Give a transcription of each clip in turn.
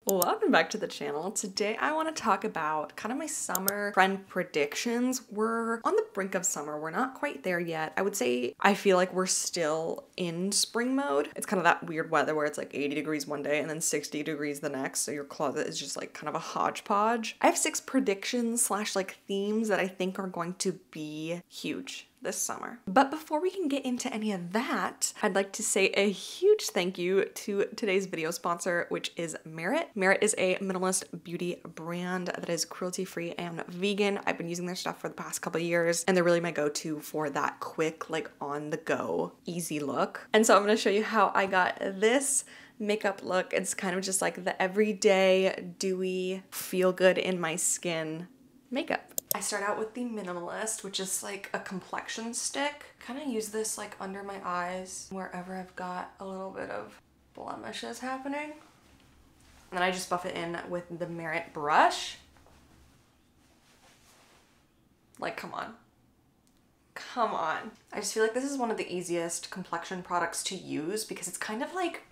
Welcome back to the channel. Today I want to talk about kind of my summer trend predictions. We're on the brink of summer. We're not quite there yet. I would say I feel like we're still in spring mode. It's kind of that weird weather where it's like 80 degrees one day and then 60 degrees the next. So your closet is just like kind of a hodgepodge. I have 6 predictions slash like themes that I think are going to be huge this summer. But before we can get into any of that, I'd like to say a huge thank you to today's video sponsor, which is Merit. Merit is a minimalist beauty brand that is cruelty-free and vegan. I've been using their stuff for the past couple of years, and they're really my go-to for that quick, like on-the-go, easy look. And so I'm gonna show you how I got this makeup look. It's kind of just like the everyday, dewy, feel good in my skin makeup. I start out with the Minimalist, which is like a complexion stick. Kind of use this like under my eyes, wherever I've got a little bit of blemishes happening. And then I just buff it in with the Merit brush. Like, come on. Come on. I just feel like this is one of the easiest complexion products to use because it's kind of like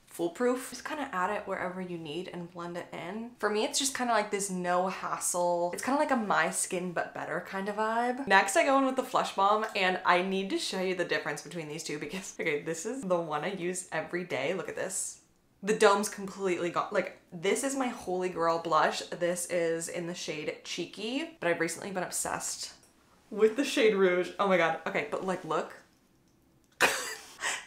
foolproof. Just kind of add it wherever you need and blend it in. For me, it's just kind of like this no hassle. It's kind of like a my skin but better kind of vibe. Next, I go in with the Flush Bomb, and I need to show you the difference between these two because, okay, this is the one I use every day. Look at this. The dome's completely gone. Like, this is my holy grail blush. This is in the shade Cheeky, but I've recently been obsessed with the shade Rouge. Oh my God. Okay, but like, look.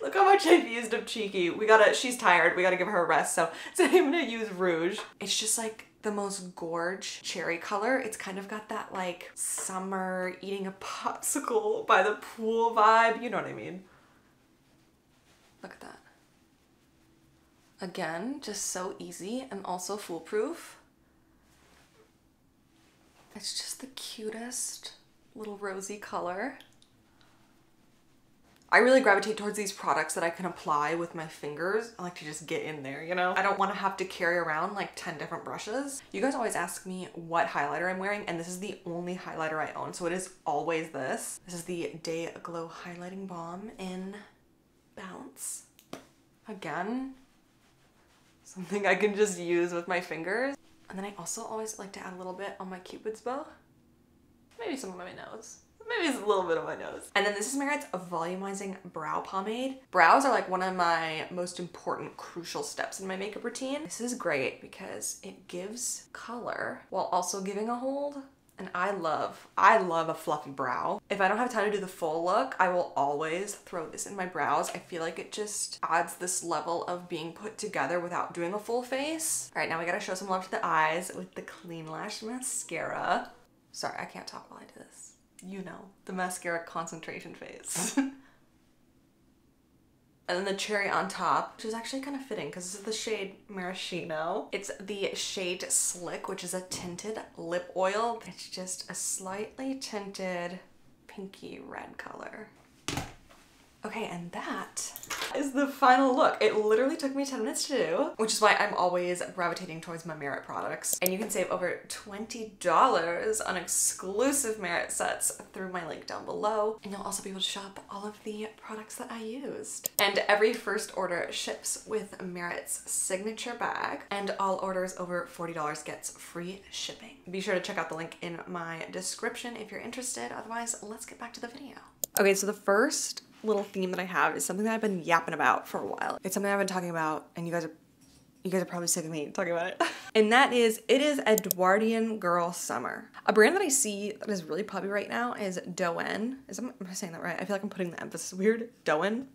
Look how much I've used of Cheeky. She's tired. We gotta give her a rest. So today I'm gonna use Rouge. It's just like the most gorge cherry color. It's kind of got that like summer eating a popsicle by the pool vibe. You know what I mean? Look at that. Again, just so easy and also foolproof. It's just the cutest little rosy color. I really gravitate towards these products that I can apply with my fingers. I like to just get in there, you know? I don't want to have to carry around like 10 different brushes. You guys always ask me what highlighter I'm wearing, and this is the only highlighter I own, so it is always this. This is the Day Glow Highlighting Balm in Bounce. Again, something I can just use with my fingers. And then I also always like to add a little bit on my Cupid's bow. Maybe some on my nose. Maybe it's a little bit on my nose. And then this is Merit's Volumizing Brow Pomade. Brows are like one of my most important, crucial steps in my makeup routine. This is great because it gives color while also giving a hold. And I love a fluffy brow. If I don't have time to do the full look, I will always throw this in my brows. I feel like it just adds this level of being put together without doing a full face. All right, now we gotta show some love to the eyes with the Clean Lash Mascara. Sorry, I can't talk while I do this. You know, the mascara concentration phase. And then the cherry on top, which is actually kind of fitting because this is the shade Maraschino. It's the shade Slick, which is a tinted lip oil. It's just a slightly tinted pinky red color. Okay, and that is the final look. It literally took me 10 minutes to do, which is why I'm always gravitating towards my Merit products. And you can save over $20 on exclusive Merit sets through my link down below. And you'll also be able to shop all of the products that I used. And every first order ships with Merit's signature bag, and all orders over $40 gets free shipping. Be sure to check out the link in my description if you're interested. Otherwise, let's get back to the video. Okay, so the first little theme that I have is something that I've been yapping about for a while. It's something I've been talking about, and you guys are probably sick of me talking about it. And that is, it is Edwardian Girl Summer. A brand that I see that is really popular right now is Doen. Am I saying that right? I feel like I'm putting the emphasis weird. Doen.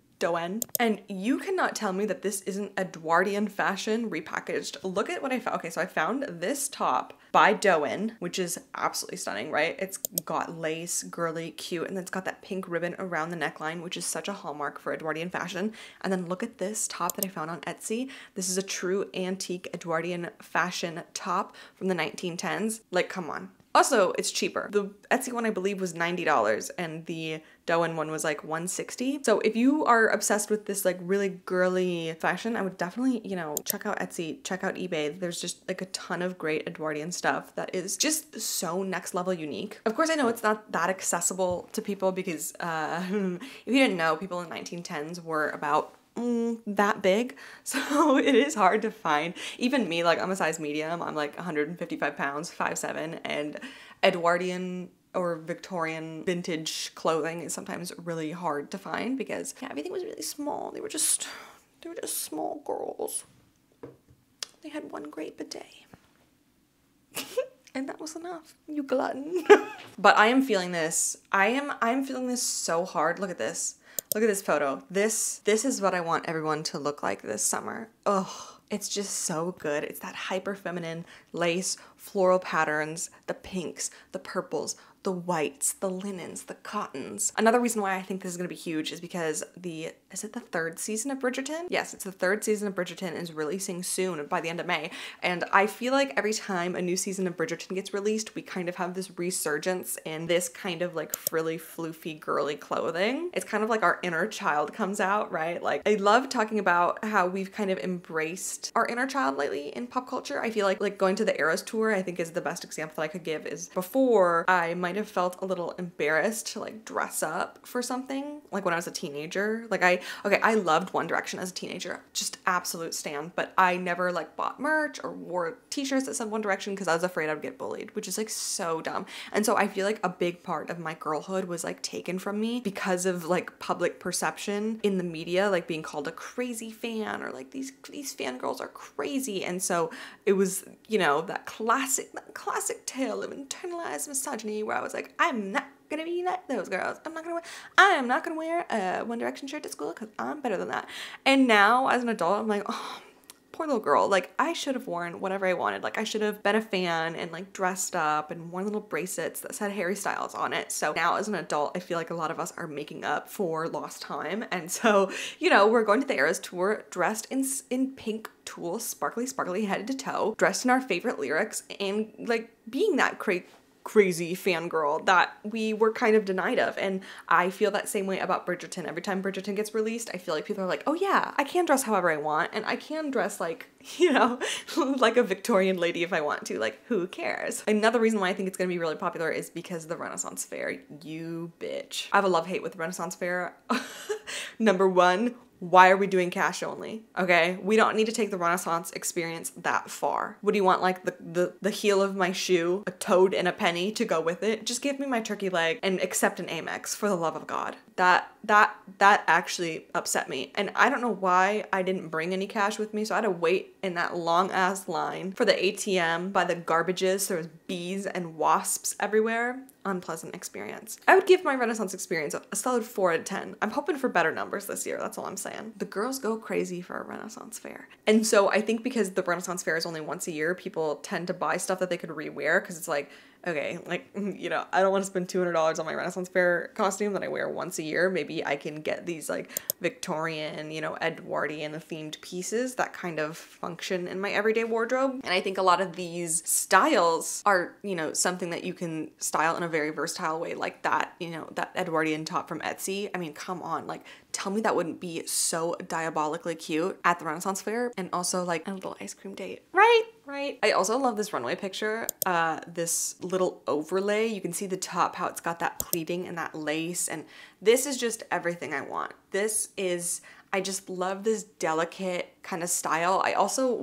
And you cannot tell me that this isn't Edwardian fashion repackaged. Look at what I found. Okay, so I found this top by Doen, which is absolutely stunning, right? It's got lace, girly, cute, and then it's got that pink ribbon around the neckline, which is such a hallmark for Edwardian fashion. And then look at this top that I found on Etsy. This is a true antique Edwardian fashion top from the 1910s. Like, come on. Also, it's cheaper. The Etsy one, I believe, was $90 and the Doen one was like $160. So if you are obsessed with this like really girly fashion, I would definitely, you know, check out Etsy, check out eBay. There's just like a ton of great Edwardian stuff that is just so next level unique. Of course, I know it's not that accessible to people because if you didn't know, people in the 1910s were about that big. So it is hard to find. Even me, like I'm a size medium. I'm like 155 pounds, 5'7", and Edwardian or Victorian vintage clothing is sometimes really hard to find because yeah, everything was really small. They were just small girls. They had one great bidet. And that was enough, you glutton. But I am feeling this. I'm feeling this so hard. Look at this. Look at this photo. This is what I want everyone to look like this summer. Oh, it's just so good. It's that hyper feminine lace, floral patterns, the pinks, the purples, the whites, the linens, the cottons. Another reason why I think this is gonna be huge is because is it the 3rd season of Bridgerton? Yes, it's the 3rd season of Bridgerton is releasing soon by the end of May. And I feel like every time a new season of Bridgerton gets released, we kind of have this resurgence in this kind of like frilly, floofy, girly clothing. It's kind of like our inner child comes out, right? Like I love talking about how we've kind of embraced our inner child lately in pop culture. I feel like going to the Eras tour, I think is the best example that I could give is before I might have felt a little embarrassed to like dress up for something like when I was a teenager. Like I loved One Direction as a teenager, just absolute stan, but I never like bought merch or wore t-shirts that said One Direction because I was afraid I'd get bullied, which is like so dumb. And so I feel like a big part of my girlhood was like taken from me because of like public perception in the media, like being called a crazy fan or like these fangirls are crazy. And so it was, you know, that classic tale of internalized misogyny where I was like, I'm not gonna be like those girls. I am not gonna wear a One Direction shirt to school because I'm better than that. And now as an adult, I'm like, oh, poor little girl. Like I should have worn whatever I wanted. Like I should have been a fan and like dressed up and worn little bracelets that said Harry Styles on it. So now as an adult, I feel like a lot of us are making up for lost time. And so, you know, we're going to the Eras tour dressed in pink tulle, sparkly head to toe, dressed in our favorite lyrics and like being that crazy fangirl that we were kind of denied of. And I feel that same way about Bridgerton. Every time Bridgerton gets released, I feel like people are like, oh yeah, I can dress however I want and I can dress like, you know, like a Victorian lady if I want to. Like, who cares? Another reason why I think it's gonna be really popular is because of the Renaissance Fair. You bitch. I have a love-hate with the Renaissance Fair. Number one, why are we doing cash only? Okay, we don't need to take the Renaissance experience that far. What do you want, like the heel of my shoe, a toad and a penny to go with it? Just give me my turkey leg and accept an Amex for the love of God. That actually upset me. And I don't know why I didn't bring any cash with me, so I had to wait in that long ass line for the ATM by the garbages. There was bees and wasps everywhere. Unpleasant experience. I would give my Renaissance experience a solid 4 out of 10. I'm hoping for better numbers this year, that's all I'm saying. The girls go crazy for a Renaissance Fair. And so I think because the Renaissance Fair is only once a year, people tend to buy stuff that they could rewear because it's like, okay, like, you know, I don't want to spend $200 on my Renaissance Fair costume that I wear once a year. Maybe I can get these like Victorian, you know, Edwardian themed pieces that kind of function in my everyday wardrobe. And I think a lot of these styles are, you know, something that you can style in a very versatile way, like that, you know, that Edwardian top from Etsy. I mean, come on, like, tell me that wouldn't be so diabolically cute at the Renaissance Fair. And also like a little ice cream date, right? I also love this runway picture, this little overlay. You can see the top, how it's got that pleating and that lace. And this is just everything I want. I just love this delicate kind of style.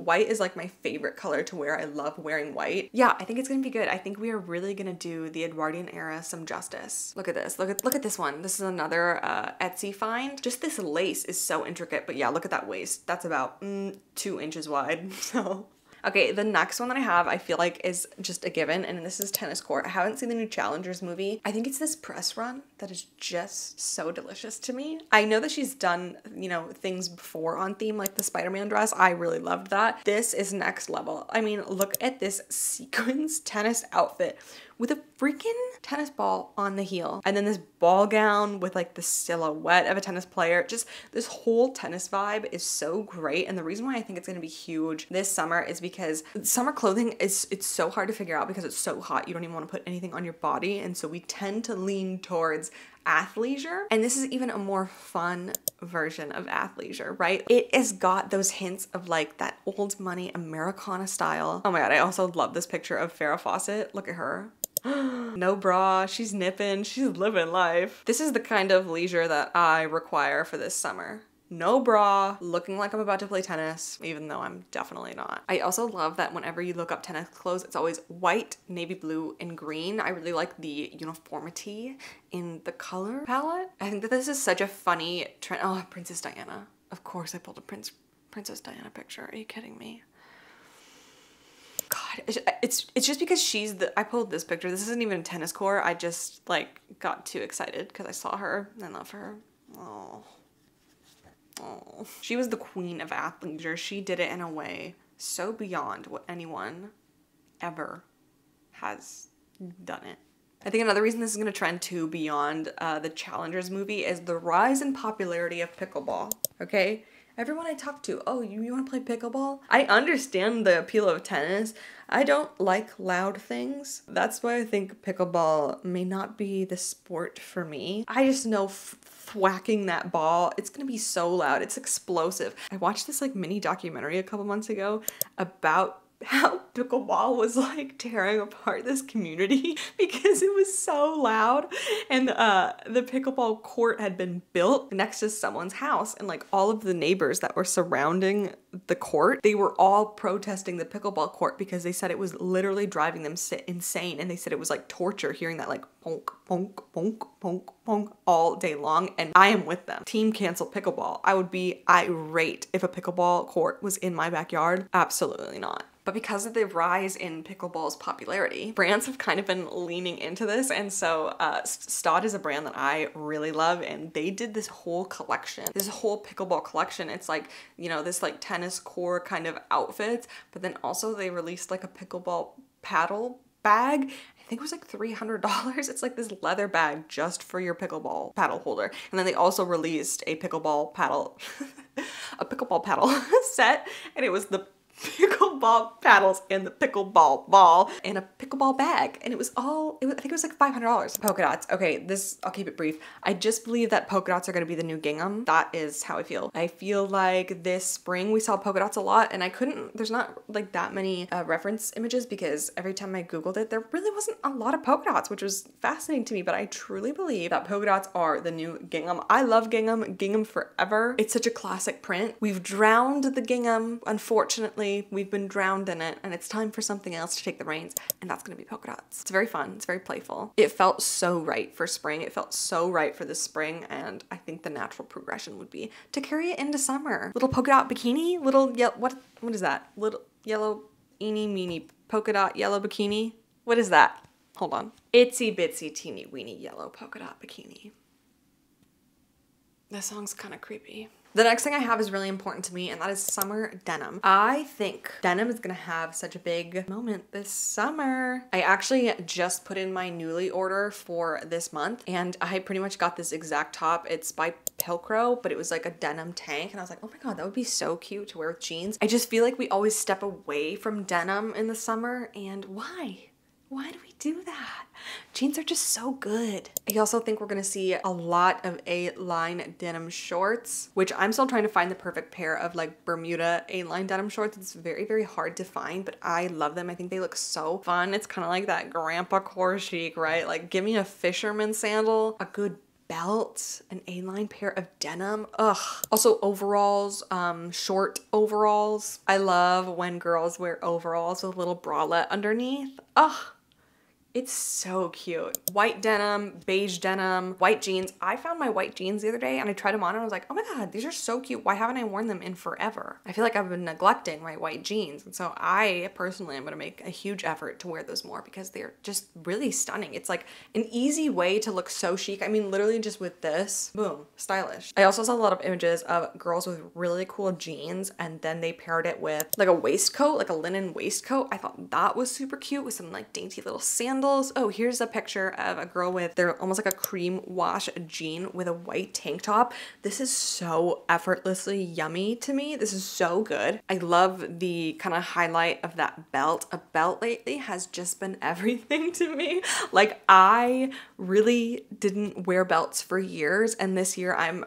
White is like my favorite color to wear. I love wearing white. Yeah, I think it's gonna be good. I think we are really gonna do the Edwardian era some justice. Look at this, look at this one. This is another Etsy find. Just this lace is so intricate, but yeah, look at that waist. That's about 2 inches wide, so. Okay, the next one that I have, I feel like is just a given, and this is Tenniscore. I haven't seen the new Challengers movie. I think it's this press run that is just so delicious to me. I know that she's done, you know, things before on theme, like the Spider-Man dress. I really loved that. This is next level. I mean, look at this sequins tennis outfit with a freaking tennis ball on the heel. And then this ball gown with like the silhouette of a tennis player. Just this whole tennis vibe is so great. And the reason why I think it's gonna be huge this summer is because summer clothing it's so hard to figure out because it's so hot. You don't even wanna put anything on your body. And so we tend to lean towards athleisure. And this is even a more fun version of athleisure, right? It has got those hints of like that old money Americana style. Oh my God, I also love this picture of Farrah Fawcett. Look at her. No bra, she's nipping, she's living life. This is the kind of leisure that I require for this summer. no bra, looking like I'm about to play tennis, even though I'm definitely not. I also love that whenever you look up tennis clothes, it's always white, navy blue, and green. I really like the uniformity in the color palette. I think that this is such a funny trend. Oh, Princess Diana. Of course I pulled a Princess Diana picture. Are you kidding me? God, it's just because I pulled this picture. This isn't even a tennis core. I just like got too excited because I saw her and I love her. Oh. Oh. She was the queen of athleisure. She did it in a way so beyond what anyone ever has done it. I think another reason this is going to trend too beyond the Challengers movie is the rise in popularity of pickleball. Okay? Everyone I talk to, oh, you want to play pickleball? I understand the appeal of tennis. I don't like loud things. That's why I think pickleball may not be the sport for me. I just know thwacking that ball, it's gonna be so loud. It's explosive. I watched this like mini documentary a couple months ago about how pickleball was like tearing apart this community because it was so loud, and the pickleball court had been built next to someone's house, and like all of the neighbors that were surrounding the court, they were all protesting the pickleball court because they said it was literally driving them insane, and they said it was like torture hearing that like bonk bonk bonk bonk bonk all day long. And I am with them. Team cancel pickleball. I would be irate if a pickleball court was in my backyard. Absolutely not. But because of the rise in pickleball's popularity, brands have kind of been leaning into this. And so Staud is a brand that I really love, and they did this whole collection, this whole pickleball collection. It's like, you know, this like tennis core kind of outfits, but then also they released like a pickleball paddle bag. I think it was like $300. It's like this leather bag just for your pickleball paddle holder. And then they also released a pickleball paddle, a pickleball paddle set, and it was the pickleball paddles and the pickleball ball and a pickleball bag, and it was I think it was like $500. Polka dots. Okay, I'll keep it brief. I just believe that polka dots are going to be the new gingham. That is how I feel. I feel like this spring we saw polka dots a lot, and there's not like that many reference images because every time I googled it there really wasn't a lot of polka dots, which was fascinating to me. But I truly believe that polka dots are the new gingham. I love gingham forever. It's such a classic print. We've drowned the gingham, unfortunately. We've been drowned in it, and it's time for something else to take the reins, and that's gonna be polka dots. It's very fun. It's very playful. It felt so right for spring. It felt so right for this spring, and I think the natural progression would be to carry it into summer. Little polka dot bikini, little what is that? Little yellow eeny meeny polka dot yellow bikini. What is that? Hold on. Itsy bitsy teeny weeny yellow polka dot bikini. That song's kind of creepy. The next thing I have is really important to me, and that is summer denim. I think denim is gonna have such a big moment this summer. I actually just put in my Nuuly order for this month, and I pretty much got this exact top. It's by Pilcrow, but it was like a denim tank, and I was like, oh my god, that would be so cute to wear with jeans. I just feel like we always step away from denim in the summer, and why? Why do we do that? Jeans are just so good. I also think we're gonna see a lot of A-line denim shorts, which I'm still trying to find the perfect pair of like Bermuda A-line denim shorts. It's very, very hard to find, but I love them. I think they look so fun. It's kind of like that grandpa core chic, right? Like give me a fisherman sandal, a good belt, an A-line pair of denim. Ugh. Also overalls, short overalls. I love when girls wear overalls with a little bralette underneath. Ugh. It's so cute. White denim, beige denim, white jeans. I found my white jeans the other day and I tried them on and I was like, oh my god, these are so cute. Why haven't I worn them in forever? I feel like I've been neglecting my white jeans. And so I personally am gonna make a huge effort to wear those more because they're just really stunning. It's like an easy way to look so chic. I mean, literally just with this, boom, stylish. I also saw a lot of images of girls with really cool jeans and then they paired it with like a waistcoat, like a linen waistcoat. I thought that was super cute with some like dainty little sandals. Oh, here's a picture of a girl with, they're almost like a cream wash jean with a white tank top. This is so effortlessly yummy to me. This is so good. I love the kind of highlight of that belt. A belt lately has just been everything to me. Like I really didn't wear belts for years, and this year I'm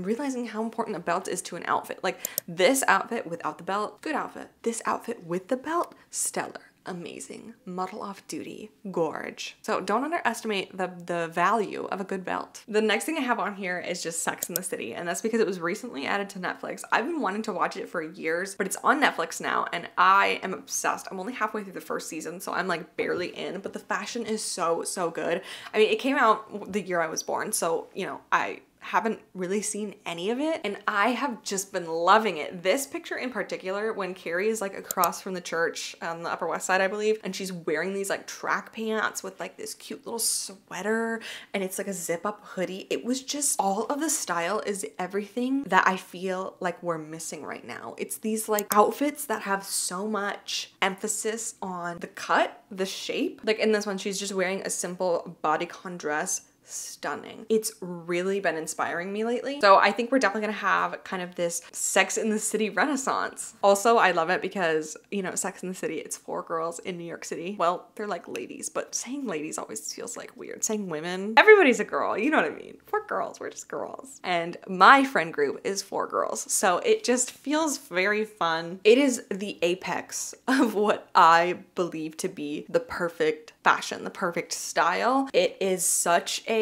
realizing how important a belt is to an outfit. Like this outfit without the belt, good outfit. This outfit with the belt, stellar. amazing. Model off duty. Gorge. So don't underestimate the value of a good belt. The next thing I have on here is just Sex and the City, and that's because it was recently added to Netflix. I've been wanting to watch it for years, but it's on Netflix now, and I am obsessed. I'm only halfway through the first season, so I'm like barely in, but the fashion is so good. I mean, it came out the year I was born, so, you know, I haven't really seen any of it, and I have just been loving it. This picture in particular, when Carrie is like across from the church on the Upper West Side, I believe, and she's wearing these like track pants with like this cute little sweater, and it's like a zip up hoodie. It was just, all of the style is everything that I feel like we're missing right now. It's these like outfits that have so much emphasis on the cut, the shape. Like in this one, she's just wearing a simple bodycon dress. Stunning. It's really been inspiring me lately. So I think we're definitely gonna have kind of this Sex in the City renaissance. Also, I love it because, you know, Sex in the City, it's 4 girls in New York City. Well, they're like ladies, but saying ladies always feels like weird. Saying women, everybody's a girl, you know what I mean? 4 girls, we're just girls. And my friend group is 4 girls. So it just feels very fun. It is the apex of what I believe to be the perfect fashion, the perfect style. It is such a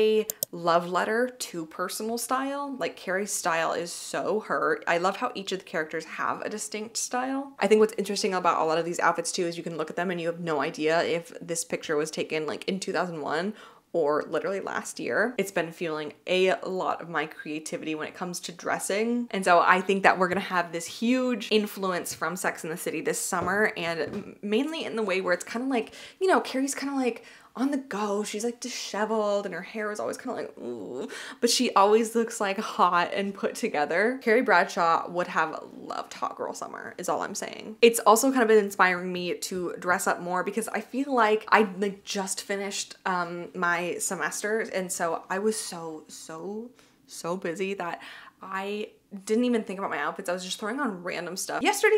love letter to personal style. Like Carrie's style is so her. I love how each of the characters have a distinct style. I think what's interesting about a lot of these outfits too is you can look at them and you have no idea if this picture was taken like in 2001 or literally last year. It's been fueling a lot of my creativity when it comes to dressing. And so I think that we're gonna have this huge influence from Sex and the City this summer, and mainly in the way where it's kind of like, you know, Carrie's kind of like on the go. She's like disheveled and her hair is always kind of like, ooh, but she always looks like hot and put together. Carrie Bradshaw would have loved Hot Girl Summer, is all I'm saying. It's also kind of been inspiring me to dress up more because I feel like I like just finished my semester, and so I was so busy that I didn't even think about my outfits. I was just throwing on random stuff. Yesterday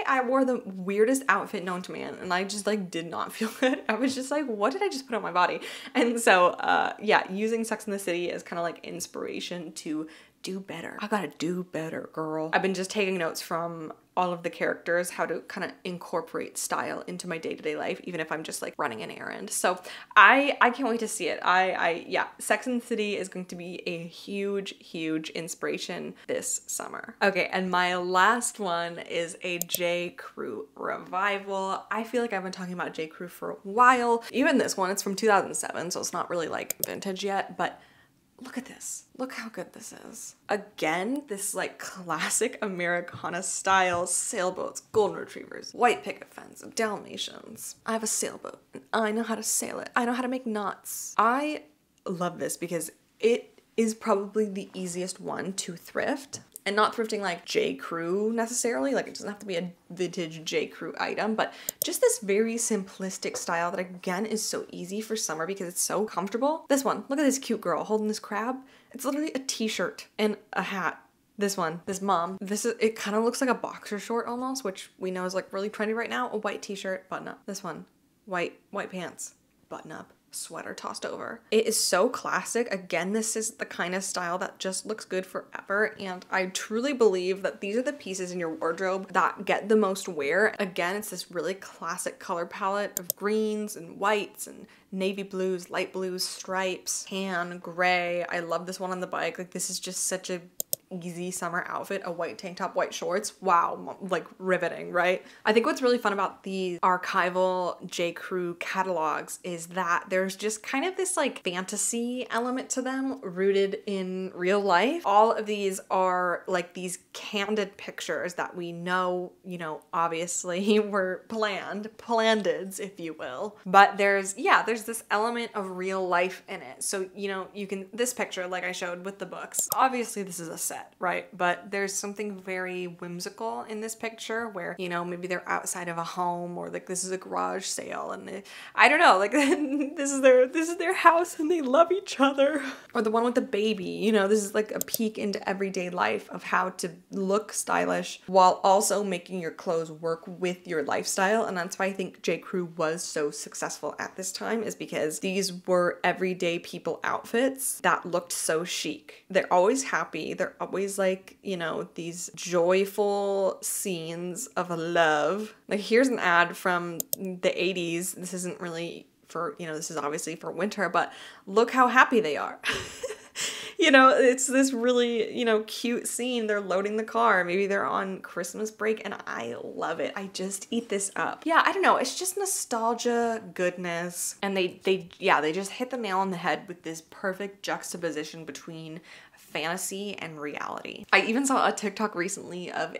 I wore the weirdest outfit known to man, and I just like did not feel good. I was just like, what did I just put on my body? And so yeah, using Sex and the City as kind of like inspiration to do better. I gotta do better, girl. I've been just taking notes from all of the characters, how to kind of incorporate style into my day-to-day life, even if I'm just like running an errand. So I can't wait to see it. Yeah, Sex and the City is going to be a huge inspiration this summer. Okay, and my last one is a J. Crew revival. I feel like I've been talking about J. Crew for a while. Even this one, it's from 2007, so it's not really like vintage yet, but look at this. Look how good this is. Again, this like classic Americana style, sailboats, golden retrievers, white picket fence, Dalmatians. I have a sailboat and I know how to sail it. I know how to make knots. I love this because it is probably the easiest one to thrift. And not thrifting like J. Crew necessarily, like it doesn't have to be a vintage J. Crew item, but just this very simplistic style that again is so easy for summer because it's so comfortable. This one, look at this cute girl holding this crab. It's literally a t-shirt and a hat. This one, this mom, it kind of looks like a boxer short almost, which we know is like really trendy right now. A white t-shirt, button up. This one, white pants, button up. Sweater tossed over. It is so classic. Again, this is the kind of style that just looks good forever, and I truly believe that these are the pieces in your wardrobe that get the most wear. Again, it's this really classic color palette of greens and whites and navy blues, light blues, stripes, tan, gray. I love this one on the bike. Like this is just such a easy summer outfit. A white tank top, white shorts. Wow, like riveting, right? I think what's really fun about these archival J. Crew catalogs is that there's just kind of this like fantasy element to them rooted in real life. All of these are like these candid pictures that we know, you know, obviously were planned, if you will. But there's this element of real life in it. So, you know, you can, this picture like I showed with the books, obviously this is a set, right? But there's something very whimsical in this picture where, you know, maybe they're outside of a home, or like this is a garage sale and I don't know, like this is their house and they love each other. Or the one with the baby, you know, this is like a peek into everyday life of how to look stylish while also making your clothes work with your lifestyle. And that's why I think J. Crew was so successful at this time, is because these were everyday people outfits that looked so chic. They're always happy. They're always like, you know, these joyful scenes of love. Like here's an ad from the 80s. This isn't really for, you know, this is obviously for winter, but look how happy they are. You know, it's this really, you know, cute scene. They're loading the car. Maybe they're on Christmas break, and I love it. I just eat this up. Yeah, I don't know. It's just nostalgia goodness. And they just hit the nail on the head with this perfect juxtaposition between fantasy and reality. I even saw a TikTok recently of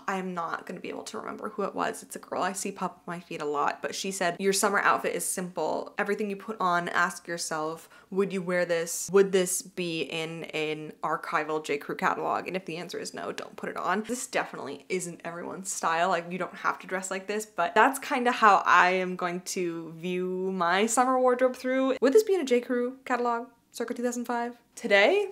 I'm not gonna be able to remember who it was. It's a girl I see pop up my feed a lot, but she said, your summer outfit is simple. Everything you put on, ask yourself, would you wear this? Would this be in an archival J. Crew catalog? And if the answer is no, don't put it on. This definitely isn't everyone's style. Like you don't have to dress like this, but that's kind of how I am going to view my summer wardrobe through. Would this be in a J. Crew catalog circa 2005? Today?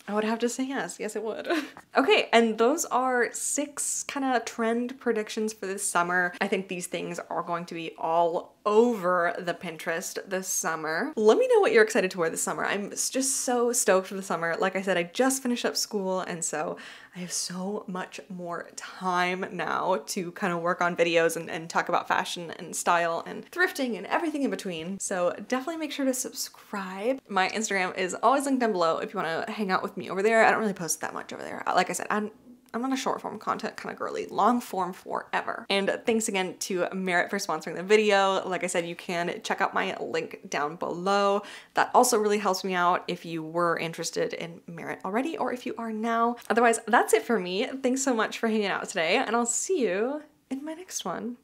I would have to say yes. Yes, it would. Okay, and those are 6 kind of trend predictions for this summer. I think these things are going to be all over the Pinterest this summer. Let me know what you're excited to wear this summer. I'm just so stoked for the summer. Like I said, I just finished up school, and so I have so much more time now to kind of work on videos and talk about fashion and style and thrifting and everything in between. So definitely make sure to subscribe. My Instagram is always linked down below if you want to hang out with me over there. I don't really post that much over there. Like I said, I'm not a short form content kind of girly, long form forever. And thanks again to Merit for sponsoring the video. Like I said, you can check out my link down below. That also really helps me out if you were interested in Merit already or if you are now. Otherwise, that's it for me. Thanks so much for hanging out today, and I'll see you in my next one.